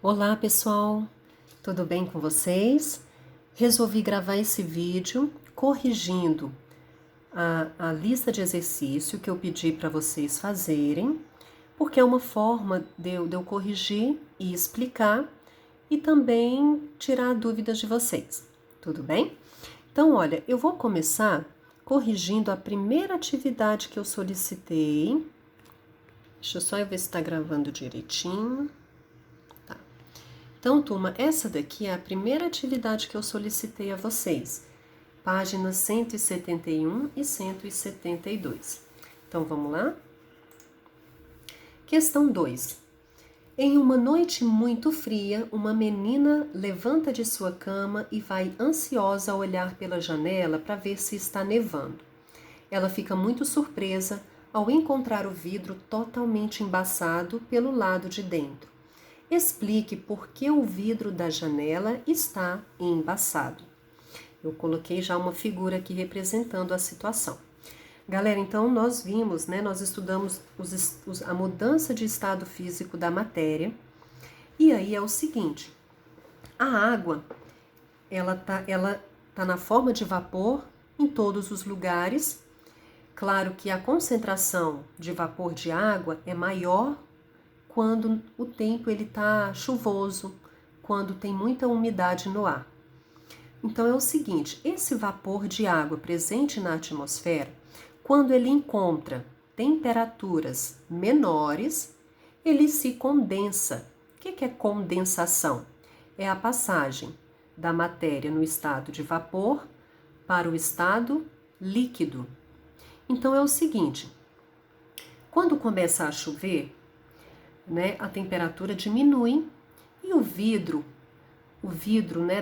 Olá pessoal, tudo bem com vocês? Resolvi gravar esse vídeo corrigindo a lista de exercício que eu pedi para vocês fazerem, porque é uma forma de eu corrigir e explicar e também tirar dúvidas de vocês, tudo bem? Então, olha, eu vou começar corrigindo a primeira atividade que eu solicitei. Deixa eu só ver se está gravando direitinho. Então, turma, essa daqui é a primeira atividade que eu solicitei a vocês, páginas 171 e 172. Então, vamos lá? Questão 2. Em uma noite muito fria, uma menina levanta de sua cama e vai ansiosa a olhar pela janela para ver se está nevando. Ela fica muito surpresa ao encontrar o vidro totalmente embaçado pelo lado de dentro. Explique por que o vidro da janela está embaçado. Eu coloquei já uma figura aqui representando a situação. Galera, então nós vimos, nós estudamos a mudança de estado físico da matéria. E aí é o seguinte, a água, ela tá na forma de vapor em todos os lugares. Claro que a concentração de vapor de água é maior quando o tempo ele tá chuvoso, quando tem muita umidade no ar. Então é o seguinte, esse vapor de água presente na atmosfera, quando ele encontra temperaturas menores, ele se condensa. O que é condensação? É a passagem da matéria no estado de vapor para o estado líquido. Então é o seguinte, quando começa a chover, a temperatura diminui e o vidro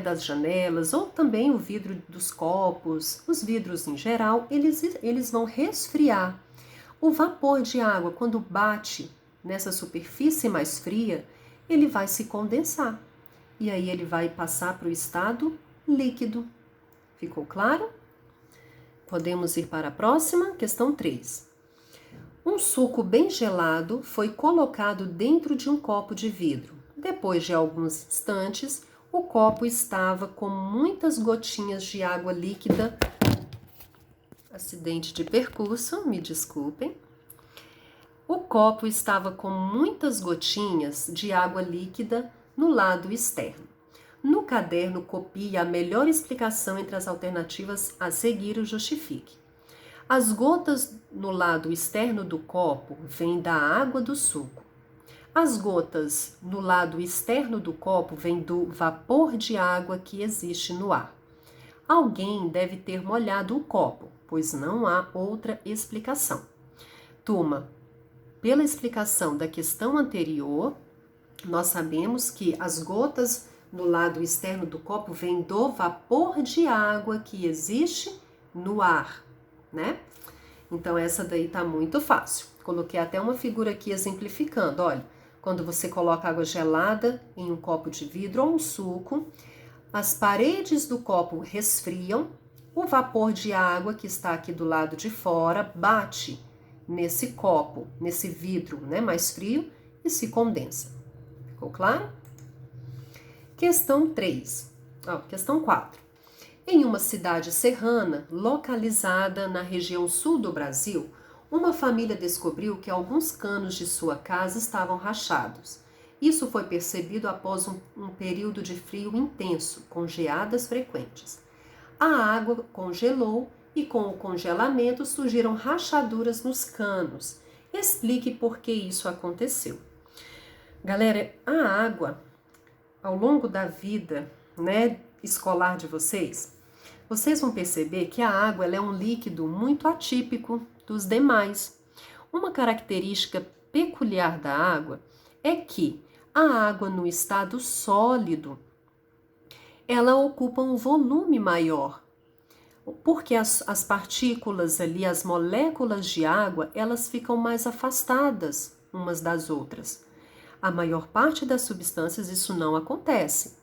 das janelas ou também o vidro dos copos, os vidros em geral, eles vão resfriar. O vapor de água, quando bate nessa superfície mais fria, ele vai se condensar e aí ele vai passar para o estado líquido. Ficou claro? Podemos ir para a próxima, questão 3. Um suco bem gelado foi colocado dentro de um copo de vidro. Depois de alguns instantes, o copo estava com muitas gotinhas de água líquida. Acidente de percurso, me desculpem. O copo estava com muitas gotinhas de água líquida no lado externo. No caderno, copie a melhor explicação entre as alternativas a seguir e justifique. As gotas no lado externo do copo vêm da água do suco. As gotas no lado externo do copo vêm do vapor de água que existe no ar. Alguém deve ter molhado o copo, pois não há outra explicação. Turma, pela explicação da questão anterior, nós sabemos que as gotas no lado externo do copo vêm do vapor de água que existe no ar. Então essa daí tá muito fácil. Coloquei até uma figura aqui exemplificando, olha, quando você coloca água gelada em um copo de vidro ou um suco, as paredes do copo resfriam, o vapor de água que está aqui do lado de fora bate nesse copo, nesse vidro, mais frio e se condensa. Ficou claro? Questão 3. Questão 4. Em uma cidade serrana, localizada na região sul do Brasil, uma família descobriu que alguns canos de sua casa estavam rachados. Isso foi percebido após um período de frio intenso, com geadas frequentes. A água congelou e com o congelamento surgiram rachaduras nos canos. Explique por que isso aconteceu. Galera, a água, ao longo da vida, escolar de vocês vão perceber que a água ela é um líquido muito atípico dos demais. Uma característica peculiar da água é que a água no estado sólido, ela ocupa um volume maior, porque as partículas ali, as moléculas de água, elas ficam mais afastadas umas das outras. A maior parte das substâncias isso não acontece.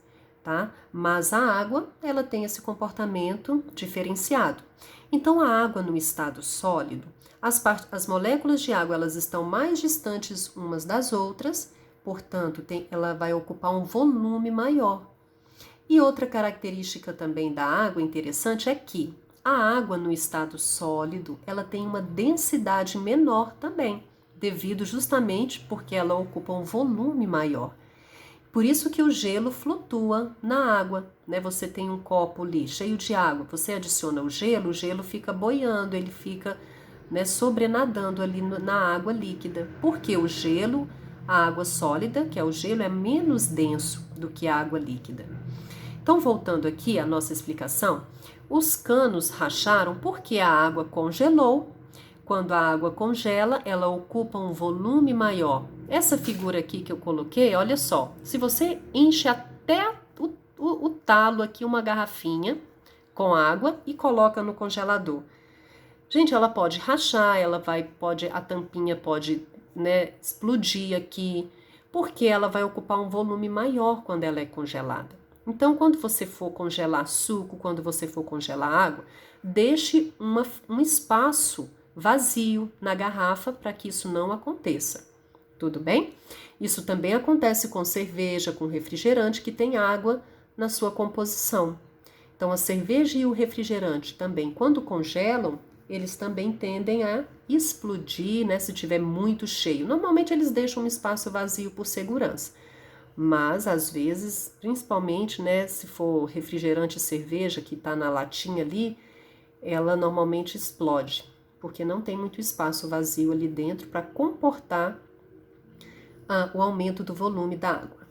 Mas a água, ela tem esse comportamento diferenciado. Então, a água no estado sólido, as moléculas de água, elas estão mais distantes umas das outras, portanto, ela vai ocupar um volume maior. E outra característica também da água interessante é que a água no estado sólido, ela tem uma densidade menor também, devido justamente porque ela ocupa um volume maior. Por isso que o gelo flutua na água, né? Você tem um copo ali cheio de água, você adiciona o gelo fica boiando, ele fica, né, sobrenadando ali na água líquida. Porque o gelo, a água sólida, que é o gelo, é menos denso do que a água líquida. Então, voltando aqui à nossa explicação, os canos racharam porque a água congelou. Quando a água congela, ela ocupa um volume maior. Essa figura aqui que eu coloquei, olha só, se você enche até o talo aqui, uma garrafinha com água e coloca no congelador. Gente, ela pode rachar, a tampinha pode, né, explodir aqui, porque ela vai ocupar um volume maior quando ela é congelada. Então, quando você for congelar suco, quando você for congelar água, deixe um espaço vazio na garrafa para que isso não aconteça. Tudo bem? Isso também acontece com cerveja, com refrigerante que tem água na sua composição. Então, a cerveja e o refrigerante também, quando congelam, eles também tendem a explodir, né, se tiver muito cheio. Normalmente, eles deixam um espaço vazio por segurança. Mas, às vezes, principalmente, né, se for refrigerante e cerveja que está na latinha ali, ela normalmente explode, porque não tem muito espaço vazio ali dentro para comportar o aumento do volume da água.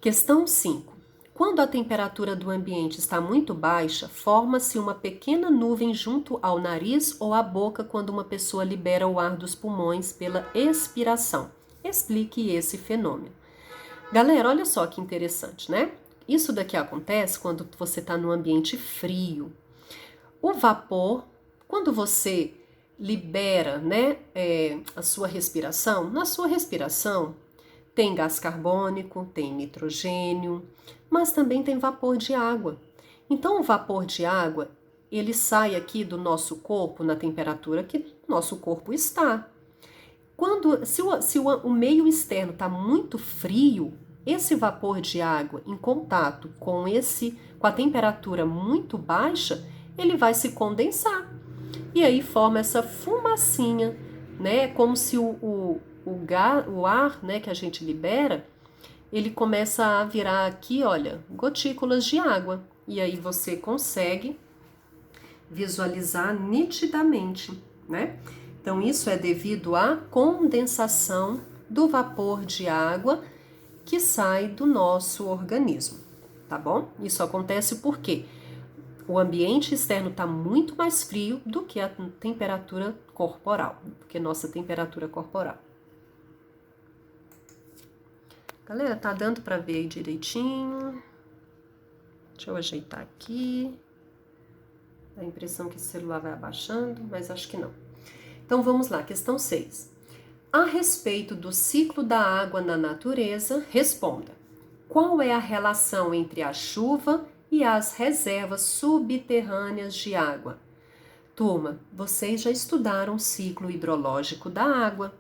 Questão 5. Quando a temperatura do ambiente está muito baixa, forma-se uma pequena nuvem junto ao nariz ou à boca quando uma pessoa libera o ar dos pulmões pela expiração. Explique esse fenômeno. Galera, olha só que interessante, né? Isso daqui acontece quando você está num ambiente frio. O vapor, quando você libera, né, a sua respiração, na sua respiração tem gás carbônico, tem nitrogênio, mas também tem vapor de água. Então, o vapor de água, ele sai aqui do nosso corpo na temperatura que nosso corpo está. Se o meio externo está muito frio, esse vapor de água em contato com a temperatura muito baixa, ele vai se condensar. E aí forma essa fumacinha, né? Como se o ar, né, que a gente libera, ele começa a virar aqui, olha, gotículas de água. E aí você consegue visualizar nitidamente, né? Então, isso é devido à condensação do vapor de água que sai do nosso organismo, tá bom? Isso acontece porque o ambiente externo está muito mais frio do que a temperatura corporal, do que nossa temperatura corporal. Galera, tá dando para ver aí direitinho? Deixa eu ajeitar aqui. Dá a impressão que o celular vai abaixando, mas acho que não. Então vamos lá, questão 6. A respeito do ciclo da água na natureza, responda. Qual é a relação entre a chuva e as reservas subterrâneas de água? Turma, vocês já estudaram o ciclo hidrológico da água.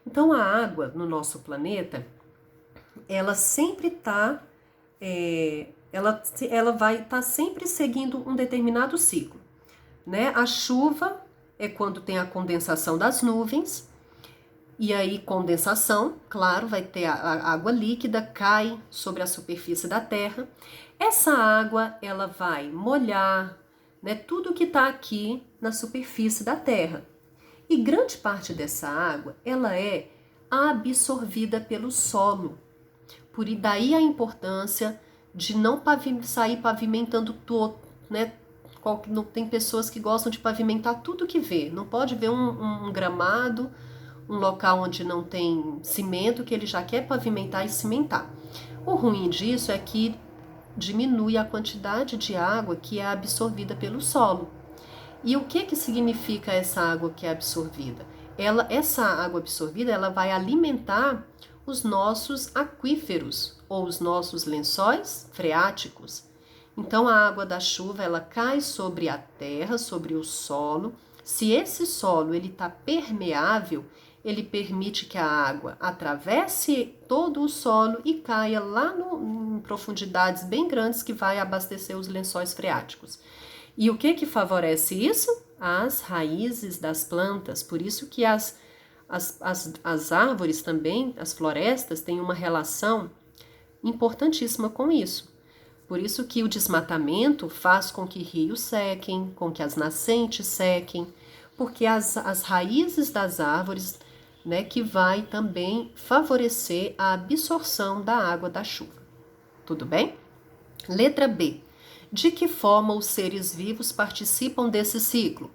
Então a água no nosso planeta, ela sempre está, ela vai estar sempre seguindo um determinado ciclo, né? A chuva é quando tem a condensação das nuvens, e aí condensação, claro, vai ter a água líquida, cai sobre a superfície da terra. Essa água, ela vai molhar, né, tudo que está aqui na superfície da terra. E grande parte dessa água, ela é absorvida pelo solo. Por daí a importância de não sair pavimentando todo, né? Tem pessoas que gostam de pavimentar tudo que vê. Não pode ver um gramado, um local onde não tem cimento, que ele já quer pavimentar e cimentar. O ruim disso é que diminui a quantidade de água que é absorvida pelo solo. E o que significa essa água que é absorvida? Essa água absorvida, ela vai alimentar os nossos aquíferos ou os nossos lençóis freáticos. Então, a água da chuva, ela cai sobre a terra, sobre o solo. Se esse solo ele está permeável, ele permite que a água atravesse todo o solo e caia lá em profundidades bem grandes que vai abastecer os lençóis freáticos. E o que favorece isso? As raízes das plantas. Por isso que as árvores também, as florestas, têm uma relação importantíssima com isso. Por isso que o desmatamento faz com que rios sequem, com que as nascentes sequem, porque as raízes das árvores, né, que vai também favorecer a absorção da água da chuva. Tudo bem? Letra B. De que forma os seres vivos participam desse ciclo?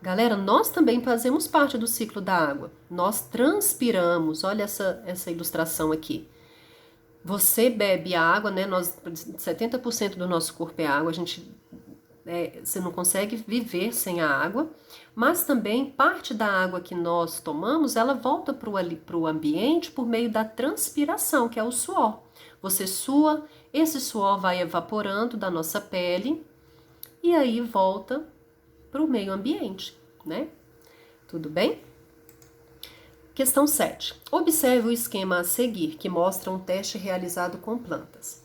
Galera, nós também fazemos parte do ciclo da água. Nós transpiramos. Olha essa ilustração aqui. Você bebe a água, né? 70% do nosso corpo é água. Você não consegue viver sem a água. Mas também parte da água que nós tomamos, ela volta para o ambiente por meio da transpiração, que é o suor. Você sua, esse suor vai evaporando da nossa pele e aí volta para o meio ambiente, né? Tudo bem? Questão 7. Observe o esquema a seguir, que mostra um teste realizado com plantas.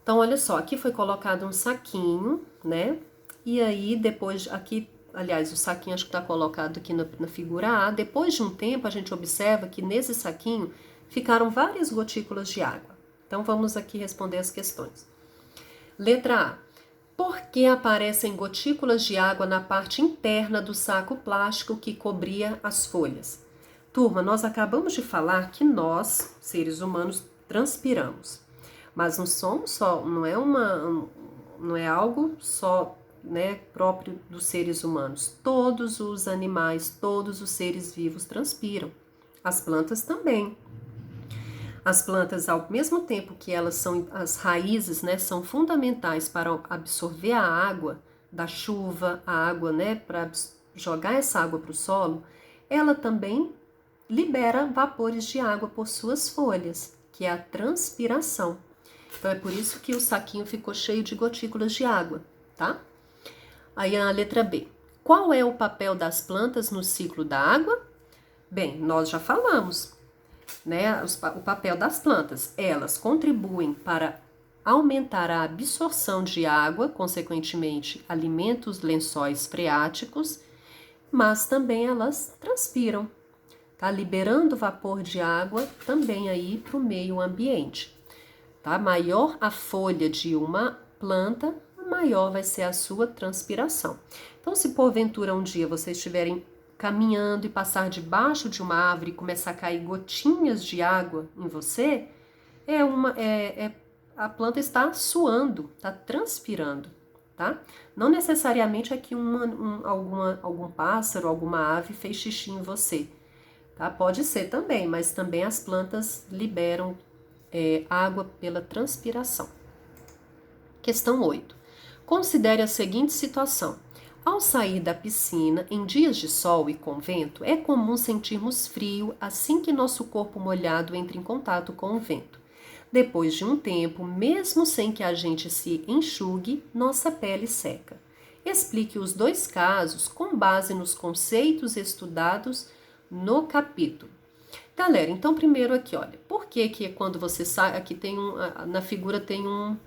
Então, olha só, aqui foi colocado um saquinho, né? E aí, depois, aqui, aliás, o saquinho acho que está colocado aqui na figura A. Depois de um tempo, a gente observa que nesse saquinho ficaram várias gotículas de água. Então, vamos aqui responder as questões. Letra A. Por que aparecem gotículas de água na parte interna do saco plástico que cobria as folhas? Turma, nós acabamos de falar que nós, seres humanos, transpiramos. Mas não somos só, não é algo só, né, próprio dos seres humanos. Todos os animais, todos os seres vivos transpiram. As plantas também. As plantas, ao mesmo tempo que elas são, as raízes, né, são fundamentais para absorver a água da chuva, a água, né, para jogar essa água para o solo, ela também libera vapores de água por suas folhas, que é a transpiração. Então é por isso que o saquinho ficou cheio de gotículas de água, tá? Aí a letra B. Qual é o papel das plantas no ciclo da água? Bem, nós já falamos, né, o papel das plantas. Elas contribuem para aumentar a absorção de água, consequentemente alimenta os lençóis freáticos, mas também elas transpiram, tá? Liberando vapor de água também aí para o meio ambiente. Tá? Maior a folha de uma planta, maior vai ser a sua transpiração. Então, se porventura um dia vocês estiverem caminhando e passar debaixo de uma árvore e começar a cair gotinhas de água em você, a planta está suando, está transpirando, tá? Não necessariamente é que algum pássaro, alguma ave fez xixi em você, tá? Pode ser também, mas também as plantas liberam água pela transpiração. Questão 8. Considere a seguinte situação. Ao sair da piscina, em dias de sol e com vento, é comum sentirmos frio assim que nosso corpo molhado entra em contato com o vento. Depois de um tempo, mesmo sem que a gente se enxugue, nossa pele seca. Explique os dois casos com base nos conceitos estudados no capítulo. Galera, então primeiro aqui, olha, por que quando você sai, aqui tem na figura tem um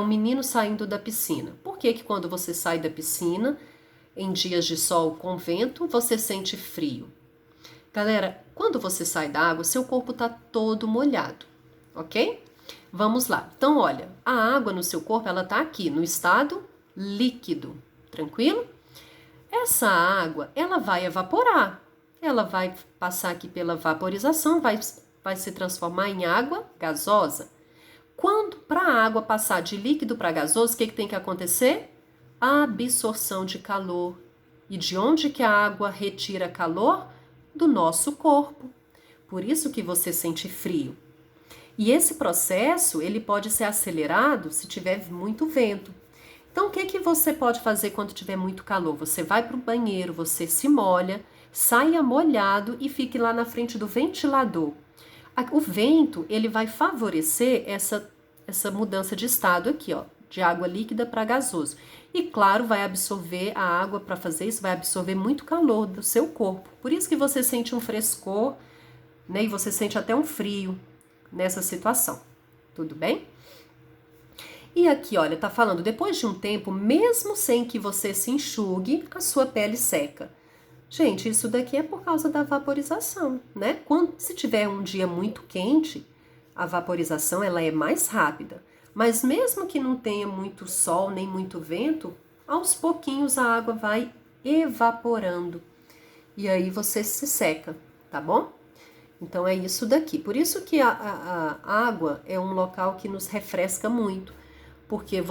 menino saindo da piscina. Por que quando você sai da piscina, em dias de sol com vento, você sente frio? Galera, quando você sai da água, seu corpo está todo molhado, ok? Vamos lá. Então, olha, a água no seu corpo, ela está aqui, no estado líquido, tranquilo? Essa água, ela vai evaporar. Ela vai passar aqui pela vaporização, vai se transformar em água gasosa. Quando para a água passar de líquido para gasoso, o que tem que acontecer? A absorção de calor. E de onde que a água retira calor? Do nosso corpo. Por isso que você sente frio. E esse processo, ele pode ser acelerado se tiver muito vento. Então, o que você pode fazer quando tiver muito calor? Você vai para o banheiro, você se molha, saia molhado e fique lá na frente do ventilador. O vento, ele vai favorecer essa mudança de estado aqui, ó. de água líquida para gasoso. E claro, vai absorver a água para fazer isso, vai absorver muito calor do seu corpo. Por isso que você sente um frescor, né? E você sente até um frio nessa situação. Tudo bem? E aqui, olha, tá falando, depois de um tempo, mesmo sem que você se enxugue, a sua pele seca. Gente, isso daqui é por causa da vaporização, né? Se tiver um dia muito quente, a vaporização ela é mais rápida. Mas mesmo que não tenha muito sol nem muito vento, aos pouquinhos a água vai evaporando. E aí você se seca, tá bom? Então é isso daqui. Por isso que a água é um local que nos refresca muito. Porque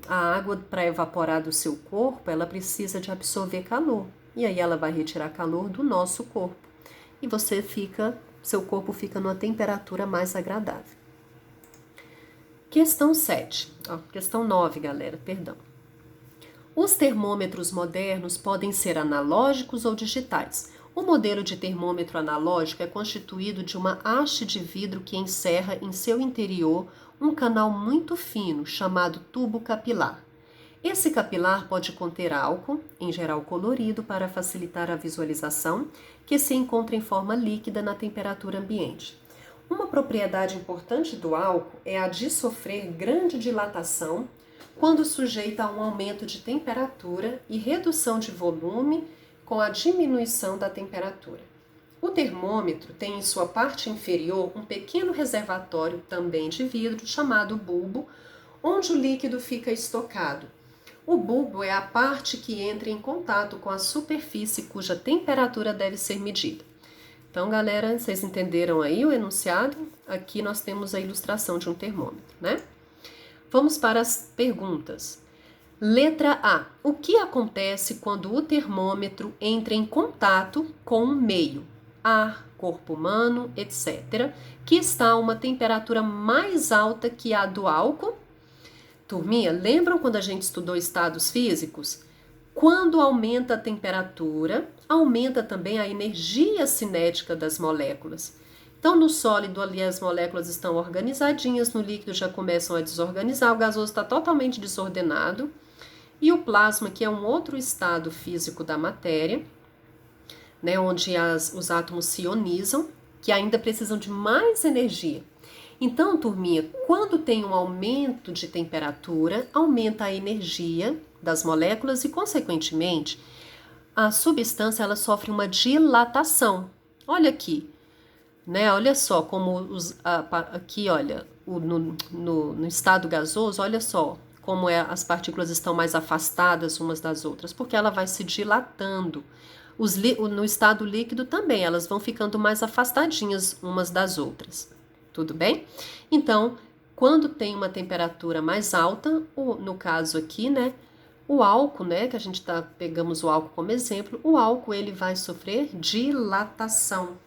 a água para evaporar do seu corpo, ela precisa de absorver calor. E aí ela vai retirar calor do nosso corpo. E seu corpo fica numa temperatura mais agradável. Questão 7. Questão 9, galera, perdão. Os termômetros modernos podem ser analógicos ou digitais. O modelo de termômetro analógico é constituído de uma haste de vidro que encerra em seu interior um canal muito fino chamado tubo capilar. Esse capilar pode conter álcool, em geral colorido, para facilitar a visualização, que se encontra em forma líquida na temperatura ambiente. Uma propriedade importante do álcool é a de sofrer grande dilatação quando sujeita a um aumento de temperatura e redução de volume com a diminuição da temperatura. O termômetro tem em sua parte inferior um pequeno reservatório também de vidro chamado bulbo, onde o líquido fica estocado. O bulbo é a parte que entra em contato com a superfície cuja temperatura deve ser medida. Então, galera, vocês entenderam aí o enunciado? Aqui nós temos a ilustração de um termômetro, né? Vamos para as perguntas. Letra A. O que acontece quando o termômetro entra em contato com um meio, ar, corpo humano, etc., que está a uma temperatura mais alta que a do álcool? Turminha, lembram quando a gente estudou estados físicos? Quando aumenta a temperatura, aumenta também a energia cinética das moléculas. Então, no sólido ali as moléculas estão organizadinhas, no líquido já começam a desorganizar, o gasoso está totalmente desordenado. E o plasma, que é um outro estado físico da matéria, né, onde os átomos se ionizam, que ainda precisam de mais energia. Então, turminha, quando tem um aumento de temperatura, aumenta a energia das moléculas e, consequentemente, a substância ela sofre uma dilatação. Olha aqui, né? Olha só como aqui, olha, no estado gasoso, olha só como as partículas estão mais afastadas umas das outras, porque ela vai se dilatando. No estado líquido também, elas vão ficando mais afastadinhas umas das outras. Tudo bem? Então, quando tem uma temperatura mais alta, no caso aqui, né, o álcool, né, que pegamos o álcool como exemplo, o álcool ele vai sofrer dilatação.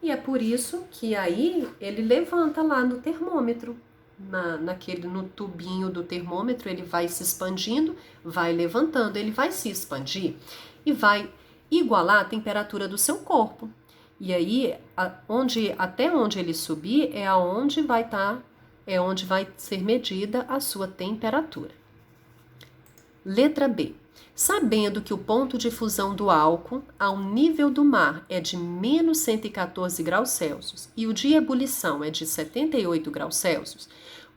E é por isso que aí ele levanta lá no termômetro, no tubinho do termômetro, ele vai se expandindo, vai levantando, ele vai se expandir e vai igualar a temperatura do seu corpo. E aí, até onde ele subir é onde vai ser medida a sua temperatura. Letra B. Sabendo que o ponto de fusão do álcool ao nível do mar é de menos 114 graus Celsius e o de ebulição é de 78 graus Celsius,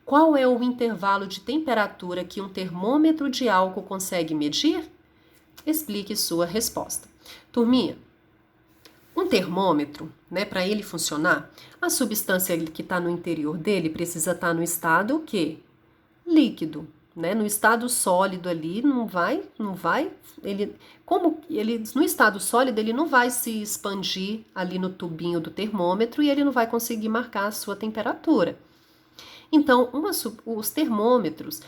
qual é o intervalo de temperatura que um termômetro de álcool consegue medir? Explique sua resposta. Turminha, um termômetro, né, para ele funcionar, a substância que está no interior dele precisa estar no estado o quê? Líquido, né? No estado sólido ali no estado sólido ele não vai se expandir ali no tubinho do termômetro e ele não vai conseguir marcar a sua temperatura. Então, os termômetros,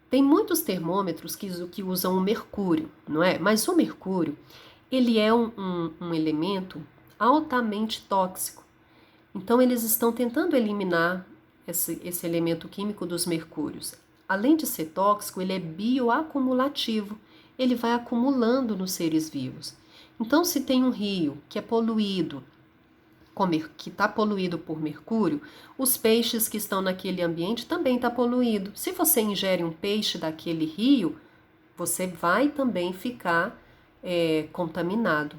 tem muitos termômetros que usam o mercúrio, não é? Mas o mercúrio, ele é um elemento altamente tóxico. Então, eles estão tentando eliminar esse elemento químico dos mercúrios. Além de ser tóxico, ele é bioacumulativo. Ele vai acumulando nos seres vivos. Então, se tem um rio que é poluído que está poluído por mercúrio, os peixes que estão naquele ambiente também está poluído. Se você ingere um peixe daquele rio, você vai também ficar contaminado,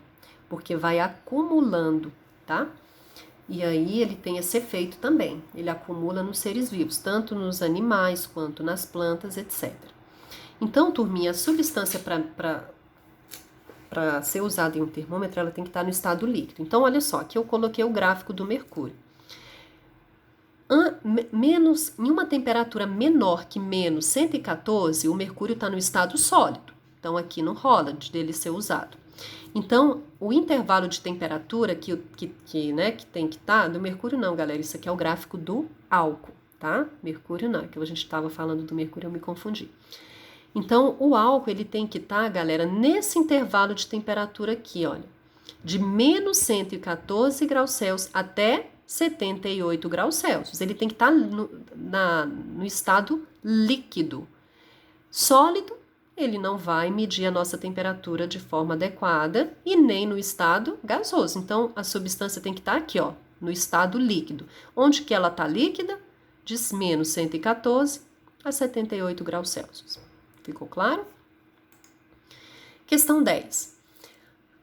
porque vai acumulando, tá? E aí ele tem esse efeito também, ele acumula nos seres vivos, tanto nos animais quanto nas plantas, etc. Então, turminha, a substância para ser usada em um termômetro, ela tem que estar no estado líquido. Então, olha só, aqui eu coloquei o gráfico do mercúrio. Em uma temperatura menor que menos 114, o mercúrio está no estado sólido. Então, aqui não rola dele ser usado. Então, o intervalo de temperatura que tem que estar, do mercúrio não, galera, isso aqui é o gráfico do álcool, tá? Mercúrio não, que a gente estava falando do mercúrio, eu me confundi. Então, o álcool, ele tem que estar, galera, nesse intervalo de temperatura aqui, olha, de menos 114 graus Celsius até 78 graus Celsius. Ele tem que estar no estado líquido. Sólido, ele não vai medir a nossa temperatura de forma adequada e nem no estado gasoso. Então, a substância tem que estar aqui, ó, no estado líquido. Onde que ela está líquida? De menos 114 a 78 graus Celsius. Ficou claro? Questão 10.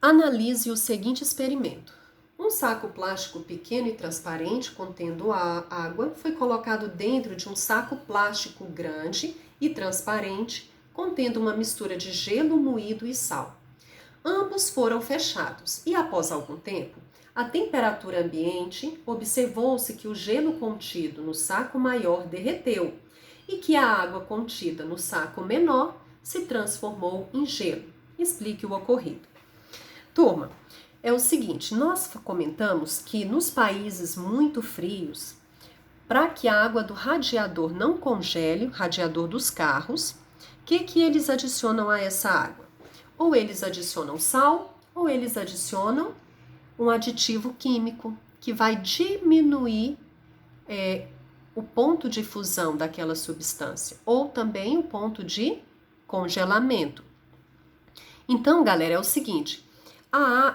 Analise o seguinte experimento. Um saco plástico pequeno e transparente contendo água foi colocado dentro de um saco plástico grande e transparente contendo uma mistura de gelo moído e sal. Ambos foram fechados e, após algum tempo, a temperatura ambiente observou-se que o gelo contido no saco maior derreteu e que a água contida no saco menor se transformou em gelo. Explique o ocorrido. Turma, é o seguinte, nós comentamos que nos países muito frios, para que a água do radiador não congele, o radiador dos carros, o que eles adicionam a essa água? Ou eles adicionam sal, ou eles adicionam um aditivo químico que vai diminuir o ponto de fusão daquela substância, ou também o ponto de congelamento. Então, galera, é o seguinte,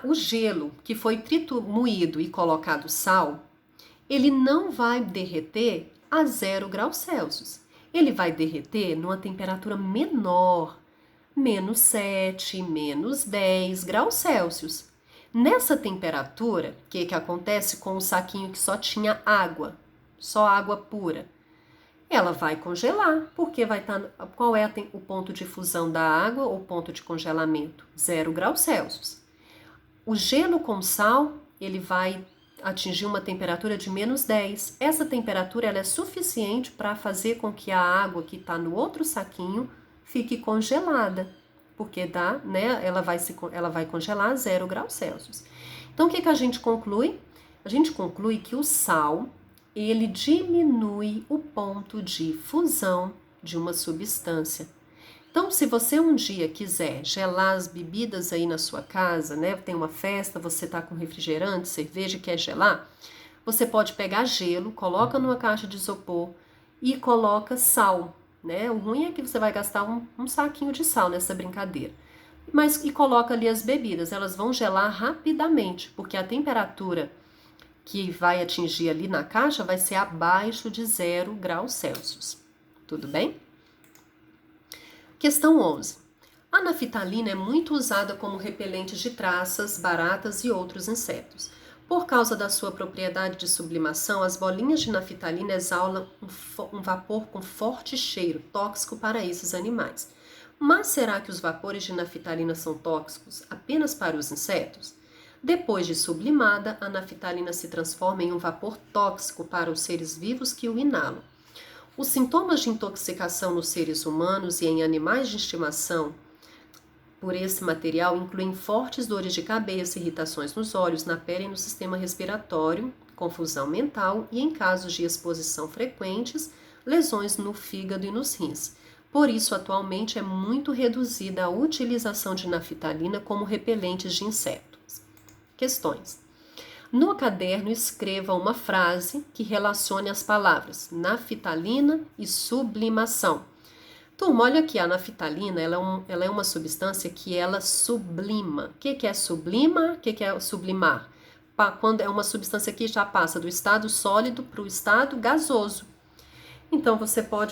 o gelo que foi moído e colocado sal, ele não vai derreter a 0 graus Celsius. Ele vai derreter numa temperatura menor, menos 7, menos 10 graus Celsius. Nessa temperatura, o que acontece com o saquinho que só tinha água, só água pura? Ela vai congelar, porque vai estar. Qual é o ponto de fusão da água ou ponto de congelamento? 0 graus Celsius. O gelo com sal, ele vai atingir uma temperatura de menos 10. Essa temperatura ela é suficiente para fazer com que a água que está no outro saquinho fique congelada, porque ela vai congelar a 0 graus Celsius. Então, o que a gente conclui? A gente conclui que o sal, ele diminui o ponto de fusão de uma substância. Então, se você um dia quiser gelar as bebidas aí na sua casa, né? Tem uma festa, você está com refrigerante, cerveja e quer gelar, você pode pegar gelo, coloca numa caixa de isopor e coloca sal, né? O ruim é que você vai gastar um saquinho de sal nessa brincadeira. E coloca ali as bebidas, elas vão gelar rapidamente, porque a temperatura que vai atingir ali na caixa vai ser abaixo de 0 graus Celsius. Tudo bem? Questão 11. A naftalina é muito usada como repelente de traças, baratas e outros insetos. Por causa da sua propriedade de sublimação, as bolinhas de naftalina exalam um vapor com forte cheiro, tóxico para esses animais. Mas será que os vapores de naftalina são tóxicos apenas para os insetos? Depois de sublimada, a naftalina se transforma em um vapor tóxico para os seres vivos que o inalam. Os sintomas de intoxicação nos seres humanos e em animais de estimação por esse material incluem fortes dores de cabeça, irritações nos olhos, na pele e no sistema respiratório, confusão mental e, em casos de exposição frequentes, lesões no fígado e nos rins. Por isso, atualmente é muito reduzida a utilização de naftalina como repelentes de insetos. Questões. No caderno, escreva uma frase que relacione as palavras naftalina e sublimação. Turma, olha aqui, a naftalina ela é uma substância que ela sublima. O que é sublima? O que é sublimar? quando é uma substância que já passa do estado sólido para o estado gasoso. Então,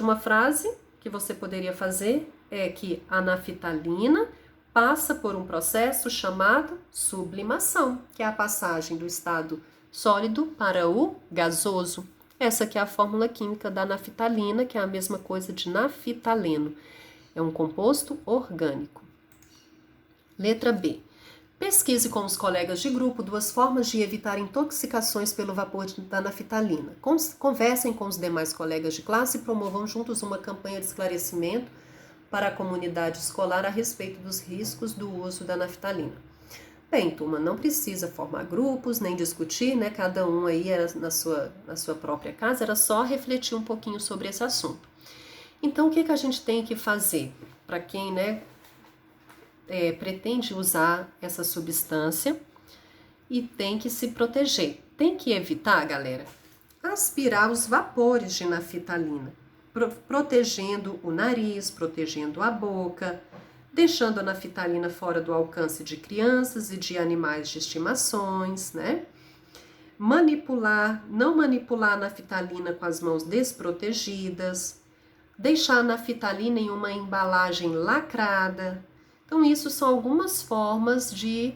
uma frase que você poderia fazer é que a naftalina passa por um processo chamado sublimação, que é a passagem do estado sólido para o gasoso. Essa que é a fórmula química da naftalina, que é a mesma coisa de naftaleno. É um composto orgânico. Letra B. Pesquise com os colegas de grupo 2 formas de evitar intoxicações pelo vapor da naftalina. Conversem com os demais colegas de classe e promovam juntos uma campanha de esclarecimento para a comunidade escolar a respeito dos riscos do uso da naftalina. Bem, turma, não precisa formar grupos, nem discutir, né? Cada um aí era na sua própria casa, era só refletir um pouquinho sobre esse assunto. Então, o que a gente tem que fazer para quem, né, pretende usar essa substância e tem que se proteger? Tem que evitar, galera, aspirar os vapores de naftalina, protegendo o nariz, protegendo a boca, deixando a naftalina fora do alcance de crianças e de animais de estimações, né? Não manipular a naftalina com as mãos desprotegidas, deixar a naftalina em uma embalagem lacrada. Então, isso são algumas formas de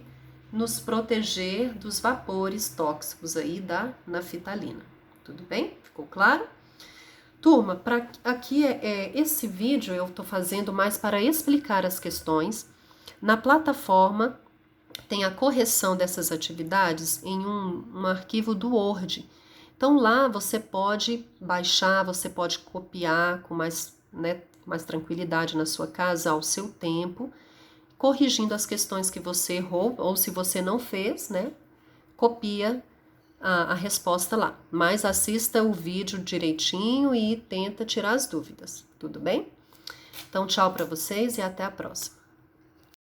nos proteger dos vapores tóxicos aí da naftalina. Tudo bem? Ficou claro? Turma, esse vídeo eu estou fazendo mais para explicar as questões. Na plataforma tem a correção dessas atividades em um arquivo do Word. Então lá você pode baixar, você pode copiar com mais tranquilidade na sua casa ao seu tempo, corrigindo as questões que você errou, ou se você não fez, né? Copia a resposta lá. Mas assista o vídeo direitinho e tenta tirar as dúvidas, tudo bem? Então, tchau para vocês e até a próxima.